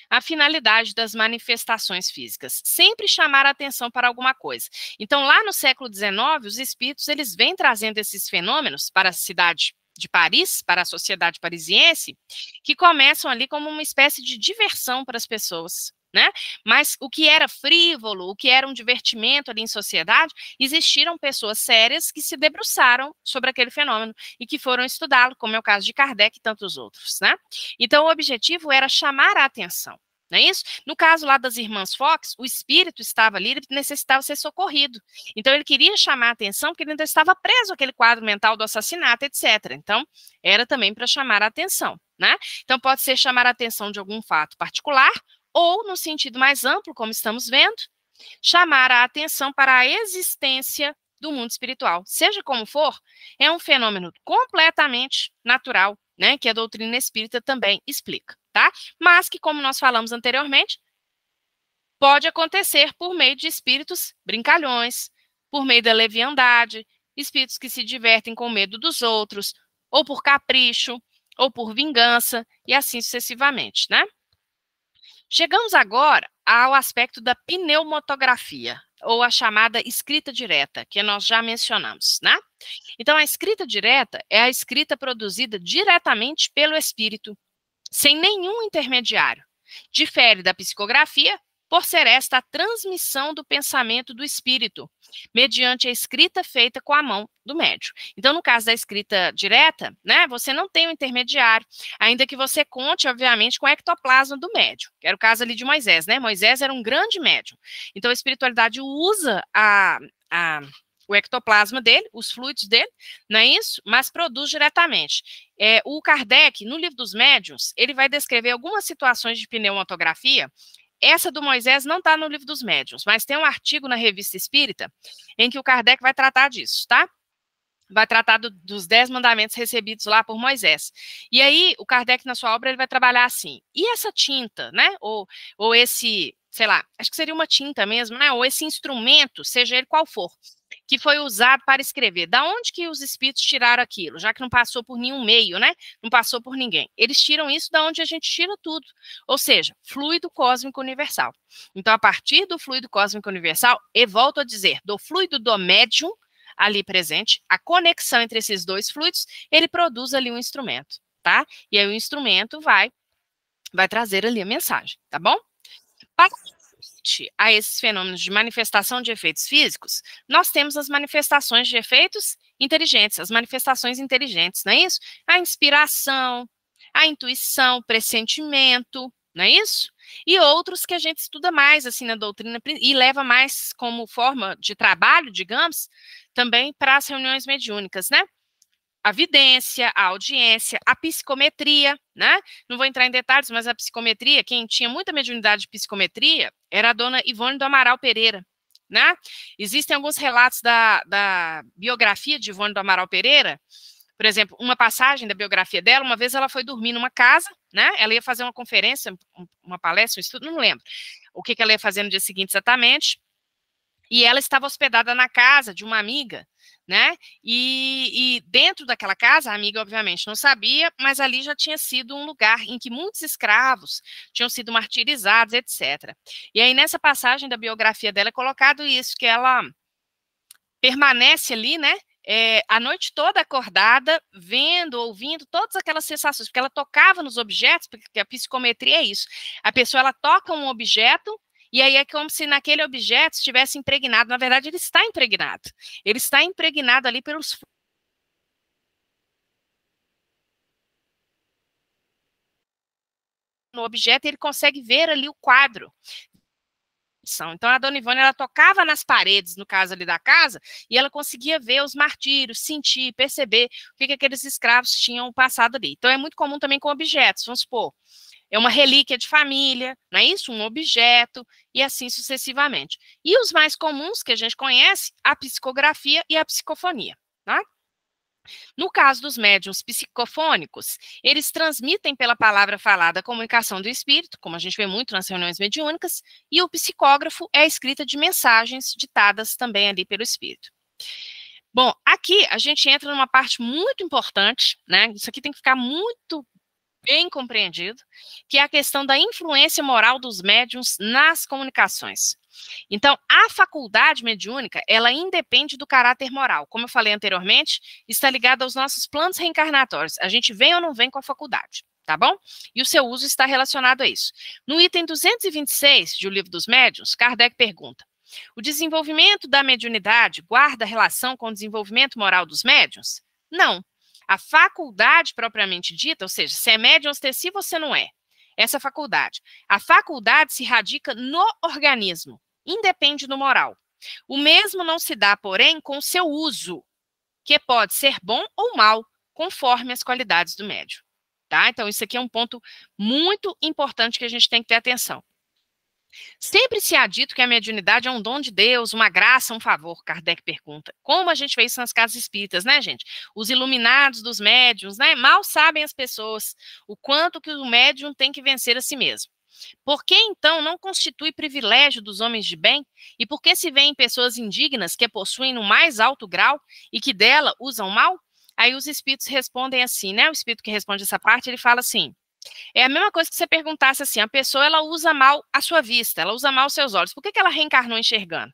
a finalidade das manifestações físicas, sempre chamar a atenção para alguma coisa. Então, lá no século XIX, os espíritos, eles vêm trazendo esses fenômenos para a cidade de Paris, para a sociedade parisiense, que começam ali como uma espécie de diversão para as pessoas, né? Mas o que era frívolo, o que era um divertimento ali em sociedade, existiram pessoas sérias que se debruçaram sobre aquele fenômeno e que foram estudá-lo, como é o caso de Kardec e tantos outros, né? Então, o objetivo era chamar a atenção. Não é isso? No caso lá das irmãs Fox, o espírito estava ali, ele necessitava ser socorrido. Então, ele queria chamar a atenção porque ele ainda estava preso àquele quadro mental do assassinato, etc. Então, era também para chamar a atenção, né? Então, pode ser chamar a atenção de algum fato particular ou, no sentido mais amplo, como estamos vendo, chamar a atenção para a existência do mundo espiritual. Seja como for, é um fenômeno completamente natural, né, que a doutrina espírita também explica, tá? Mas que, como nós falamos anteriormente, pode acontecer por meio de espíritos brincalhões, por meio da leviandade, espíritos que se divertem com medo dos outros, ou por capricho, ou por vingança, e assim sucessivamente, né? Chegamos agora ao aspecto da pneumatografia, ou a chamada escrita direta, que nós já mencionamos, né? Então, a escrita direta é a escrita produzida diretamente pelo espírito, sem nenhum intermediário. Difere da psicografia, por ser esta a transmissão do pensamento do espírito, mediante a escrita feita com a mão do médium. Então, no caso da escrita direta, né, você não tem um intermediário, ainda que você conte, obviamente, com o ectoplasma do médium, que era o caso ali de Moisés, né? Moisés era um grande médium. Então, a espiritualidade usa o ectoplasma dele, os fluidos dele, não é isso? Mas produz diretamente. O Kardec, no livro dos médiuns, ele vai descrever algumas situações de pneumatografia. Essa do Moisés não está no livro dos médiuns, mas tem um artigo na Revista Espírita em que o Kardec vai tratar disso, tá? Vai tratar dos 10 mandamentos recebidos lá por Moisés. E aí, o Kardec, na sua obra, ele vai trabalhar assim, e essa tinta, né, ou esse, sei lá, acho que seria uma tinta mesmo, né, ou esse instrumento, seja ele qual for, que foi usado para escrever, da onde que os espíritos tiraram aquilo, já que não passou por nenhum meio, né, não passou por ninguém. Eles tiram isso da onde a gente tira tudo, ou seja, fluido cósmico universal. Então, a partir do fluido cósmico universal, e volto a dizer, do fluido do médium, ali presente, a conexão entre esses dois fluidos, ele produz ali um instrumento, tá? E aí o instrumento vai trazer ali a mensagem, tá bom? Para a esses fenômenos de manifestação de efeitos físicos, nós temos as manifestações de efeitos inteligentes, as manifestações inteligentes, não é isso? A inspiração, a intuição, o pressentimento, não é isso? E outros que a gente estuda mais, assim, na doutrina, e leva mais como forma de trabalho, digamos, também para as reuniões mediúnicas, né? A vidência, a audiência, a psicometria, né? Não vou entrar em detalhes, mas a psicometria, quem tinha muita mediunidade de psicometria era a dona Ivone do Amaral Pereira, né? Existem alguns relatos da biografia de Ivone do Amaral Pereira. Por exemplo, uma passagem da biografia dela, uma vez ela foi dormir numa casa, né? Ela ia fazer uma conferência, uma palestra, um estudo, não lembro o que ela ia fazer no dia seguinte exatamente, e ela estava hospedada na casa de uma amiga, né? E dentro daquela casa, a amiga obviamente não sabia, mas ali já tinha sido um lugar em que muitos escravos tinham sido martirizados, etc. E aí nessa passagem da biografia dela é colocado isso, que ela permanece ali, né? A noite toda acordada, vendo, ouvindo todas aquelas sensações, porque ela tocava nos objetos, porque a psicometria é isso. A pessoa, ela toca um objeto, e aí é como se naquele objeto estivesse impregnado. Na verdade, ele está impregnado. Ele está impregnado ali pelos... no objeto, ele consegue ver ali o quadro. Então, a dona Ivone, ela tocava nas paredes, no caso ali da casa, e ela conseguia ver os martírios, sentir, perceber o que aqueles escravos tinham passado ali. Então, é muito comum também com objetos, vamos supor, é uma relíquia de família, não é isso? Um objeto, e assim sucessivamente. E os mais comuns que a gente conhece, a psicografia e a psicofonia, tá? No caso dos médiuns psicofônicos, eles transmitem pela palavra falada a comunicação do espírito, como a gente vê muito nas reuniões mediúnicas, e o psicógrafo é a escrita de mensagens ditadas também ali pelo espírito. Bom, aqui a gente entra numa parte muito importante, né? Isso aqui tem que ficar muito bem compreendido, que é a questão da influência moral dos médiuns nas comunicações. Então, a faculdade mediúnica, ela independe do caráter moral. Como eu falei anteriormente, está ligada aos nossos planos reencarnatórios. A gente vem ou não vem com a faculdade, tá bom? E o seu uso está relacionado a isso. No item 226 de O Livro dos Médiuns, Kardec pergunta: o desenvolvimento da mediunidade guarda relação com o desenvolvimento moral dos médiuns? Não. A faculdade propriamente dita, ou seja, se é médium ostensivo ou se não é, essa faculdade. A faculdade se radica no organismo, independe do moral. O mesmo não se dá, porém, com o seu uso, que pode ser bom ou mal, conforme as qualidades do médium. Tá? Então, isso aqui é um ponto muito importante que a gente tem que ter atenção. Sempre se há dito que a mediunidade é um dom de Deus, uma graça, um favor, Kardec pergunta. Como a gente vê isso nas casas espíritas, né, gente? Os iluminados dos médiuns, né? Mal sabem as pessoas o quanto que o médium tem que vencer a si mesmo. Por que, então, não constitui privilégio dos homens de bem? E por que se vêem pessoas indignas que a possuem no mais alto grau e que dela usam mal? Aí os espíritos respondem assim, né? O espírito que responde essa parte, ele fala assim: é a mesma coisa que você perguntasse assim, a pessoa ela usa mal a sua vista, ela usa mal os seus olhos, por que ela reencarnou enxergando?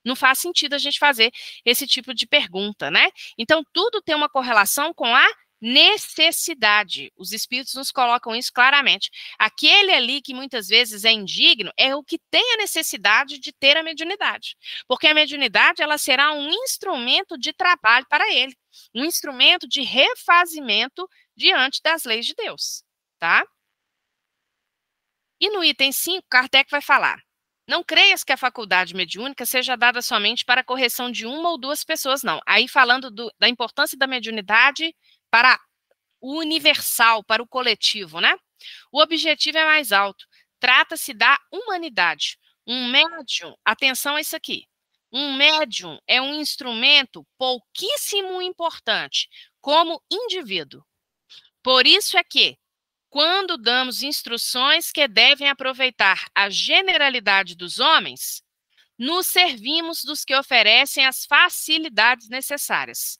Não faz sentido a gente fazer esse tipo de pergunta, né? Então, tudo tem uma correlação com a necessidade. Os espíritos nos colocam isso claramente. Aquele ali que muitas vezes é indigno é o que tem a necessidade de ter a mediunidade. Porque a mediunidade ela será um instrumento de trabalho para ele, um instrumento de refazimento diante das leis de Deus. Tá? E no item 5, Kardec vai falar: não creias que a faculdade mediúnica seja dada somente para a correção de uma ou duas pessoas, não. Aí falando da importância da mediunidade para o universal, para o coletivo, né? O objetivo é mais alto. Trata-se da humanidade. Um médium, atenção a isso aqui, um médium é um instrumento pouquíssimo importante como indivíduo. Por isso é que, quando damos instruções que devem aproveitar a generalidade dos homens, nos servimos dos que oferecem as facilidades necessárias.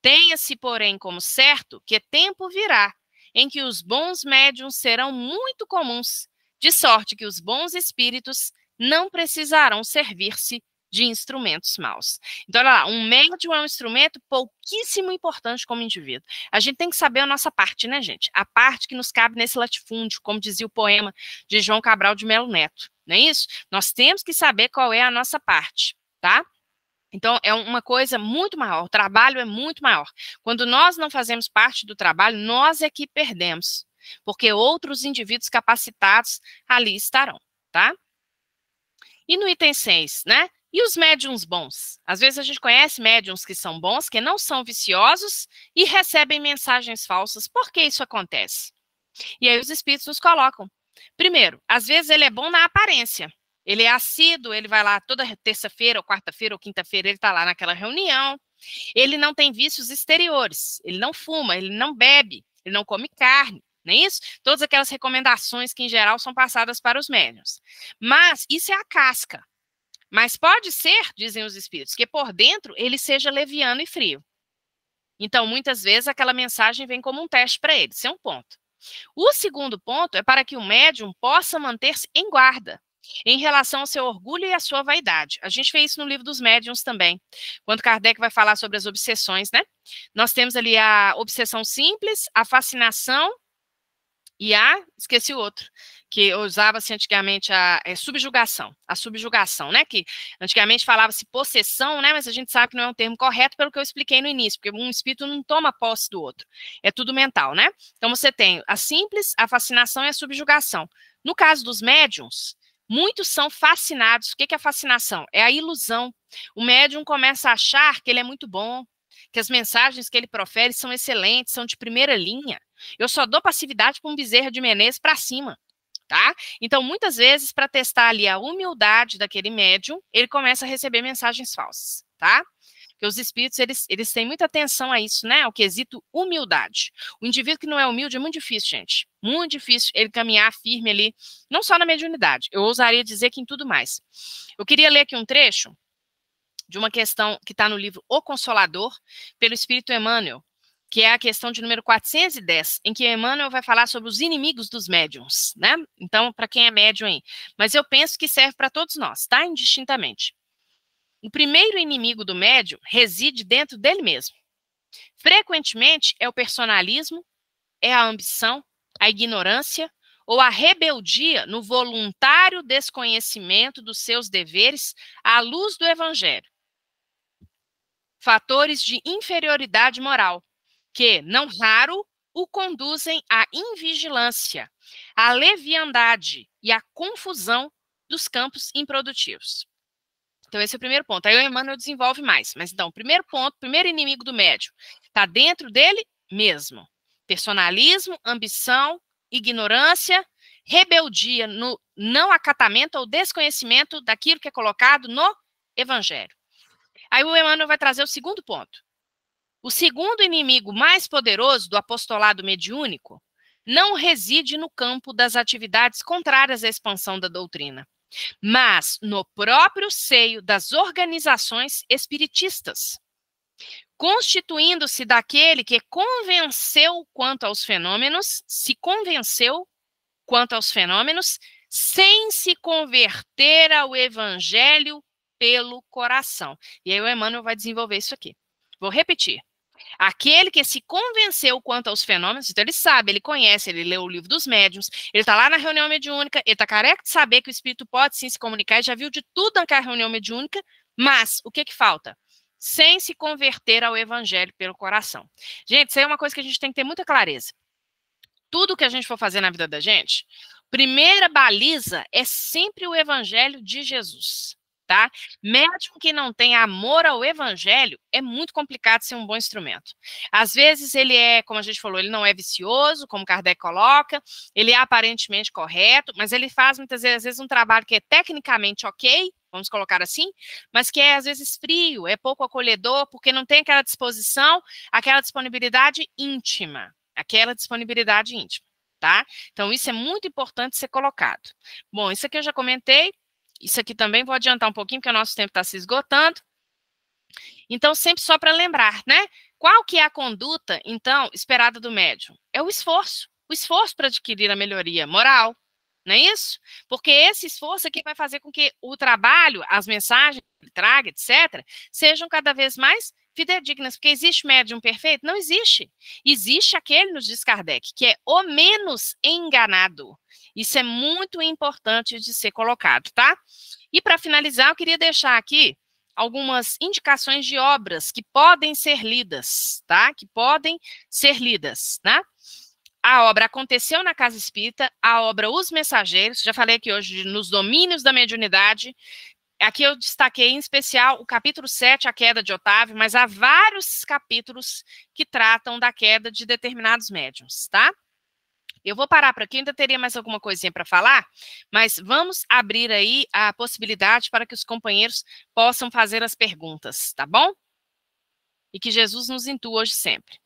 Tenha-se, porém, como certo que tempo virá em que os bons médiuns serão muito comuns, de sorte que os bons espíritos não precisarão servir-se de instrumentos maus. Então, olha lá, um médium é um instrumento pouquíssimo importante como indivíduo. A gente tem que saber a nossa parte, né, gente? A parte que nos cabe nesse latifúndio, como dizia o poema de João Cabral de Melo Neto, não é isso? Nós temos que saber qual é a nossa parte, tá? Então, é uma coisa muito maior, o trabalho é muito maior. Quando nós não fazemos parte do trabalho, nós é que perdemos, porque outros indivíduos capacitados ali estarão, tá? E no item 6, né? E os médiums bons? Às vezes a gente conhece médiums que são bons, que não são viciosos e recebem mensagens falsas. Por que isso acontece? E aí os espíritos nos colocam. Primeiro, às vezes ele é bom na aparência. Ele é assíduo, ele vai lá toda terça-feira, ou quarta-feira, ou quinta-feira, ele está lá naquela reunião. Ele não tem vícios exteriores. Ele não fuma, ele não bebe, ele não come carne. Não é isso? Todas aquelas recomendações que, em geral, são passadas para os médiuns. Mas isso é a casca. Mas pode ser, dizem os espíritos, que por dentro ele seja leviano e frio. Então, muitas vezes, aquela mensagem vem como um teste para ele. Isso é um ponto. O segundo ponto é para que o médium possa manter-se em guarda em relação ao seu orgulho e à sua vaidade. A gente vê isso no livro dos médiuns também, quando Kardec vai falar sobre as obsessões, né? Nós temos ali a obsessão simples, a fascinação e esqueci o outro, que usava-se antigamente a subjugação, né, que antigamente falava-se possessão, né, mas a gente sabe que não é um termo correto pelo que eu expliquei no início, porque um espírito não toma posse do outro, é tudo mental, né? Então você tem a simples, a fascinação e a subjugação. No caso dos médiuns, muitos são fascinados. O que é a fascinação? É a ilusão. O médium começa a achar que ele é muito bom, que as mensagens que ele profere são excelentes, são de primeira linha. Eu só dou passividade para um Bezerra de Menezes para cima, tá? Então, muitas vezes, para testar ali a humildade daquele médium, ele começa a receber mensagens falsas, tá? Porque os espíritos, eles têm muita atenção a isso, né? Ao quesito humildade. O indivíduo que não é humilde é muito difícil, gente. Muito difícil ele caminhar firme ali, não só na mediunidade, eu ousaria dizer que em tudo mais. Eu queria ler aqui um trecho de uma questão que está no livro O Consolador, pelo Espírito Emmanuel, que é a questão de número 410, em que Emmanuel vai falar sobre os inimigos dos médiums, né? Então, para quem é médium aí. Mas eu penso que serve para todos nós, tá? Indistintamente. O primeiro inimigo do médium reside dentro dele mesmo. Frequentemente é o personalismo, é a ambição, a ignorância ou a rebeldia no voluntário desconhecimento dos seus deveres à luz do Evangelho. Fatores de inferioridade moral, que, não raro, o conduzem à invigilância, à leviandade e à confusão dos campos improdutivos. Então, esse é o primeiro ponto. Aí o Emmanuel desenvolve mais. Mas, então, primeiro ponto, primeiro inimigo do médium, está dentro dele mesmo. Personalismo, ambição, ignorância, rebeldia no não acatamento ou desconhecimento daquilo que é colocado no Evangelho. Aí o Emmanuel vai trazer o segundo ponto. O segundo inimigo mais poderoso do apostolado mediúnico não reside no campo das atividades contrárias à expansão da doutrina, mas no próprio seio das organizações espiritistas, constituindo-se daquele que convenceu quanto aos fenômenos, se convenceu quanto aos fenômenos, sem se converter ao Evangelho pelo coração. E aí o Emmanuel vai desenvolver isso aqui. Vou repetir. Aquele que se convenceu quanto aos fenômenos, então ele sabe, ele conhece, ele leu o livro dos médiuns, ele está lá na reunião mediúnica, ele está careca de saber que o espírito pode sim se comunicar, ele já viu de tudo naquela reunião mediúnica, mas o que falta? Sem se converter ao Evangelho pelo coração. Gente, isso aí é uma coisa que a gente tem que ter muita clareza. Tudo que a gente for fazer na vida da gente, primeira baliza é sempre o Evangelho de Jesus. Tá? Médium que não tem amor ao Evangelho é muito complicado ser um bom instrumento. Às vezes ele é, como a gente falou, ele não é vicioso, como Kardec coloca, ele é aparentemente correto, mas ele faz muitas vezes, às vezes um trabalho que é tecnicamente ok, vamos colocar assim, mas que é às vezes frio, é pouco acolhedor, porque não tem aquela disposição, aquela disponibilidade íntima, tá? Então isso é muito importante ser colocado. Bom, isso aqui eu já comentei. Isso aqui também vou adiantar um pouquinho, porque o nosso tempo está se esgotando. Então, sempre só para lembrar, né? Qual que é a conduta, então, esperada do médium? É o esforço para adquirir a melhoria moral, não é isso? Porque esse esforço aqui vai fazer com que o trabalho, as mensagens que ele traga, etc., sejam cada vez mais fidedignas, porque existe médium perfeito? Não existe. Existe aquele, nos diz Kardec, que é o menos enganado. Isso é muito importante de ser colocado, tá? E para finalizar, eu queria deixar aqui algumas indicações de obras que podem ser lidas, tá? Que podem ser lidas, né? A obra Aconteceu na Casa Espírita, a obra Os Mensageiros, já falei aqui hoje nos domínios da mediunidade. Aqui eu destaquei em especial o capítulo 7, a queda de Otávio, mas há vários capítulos que tratam da queda de determinados médiuns, tá? Eu vou parar por aqui, ainda teria mais alguma coisinha para falar, mas vamos abrir aí a possibilidade para que os companheiros possam fazer as perguntas, tá bom? E que Jesus nos intua hoje sempre.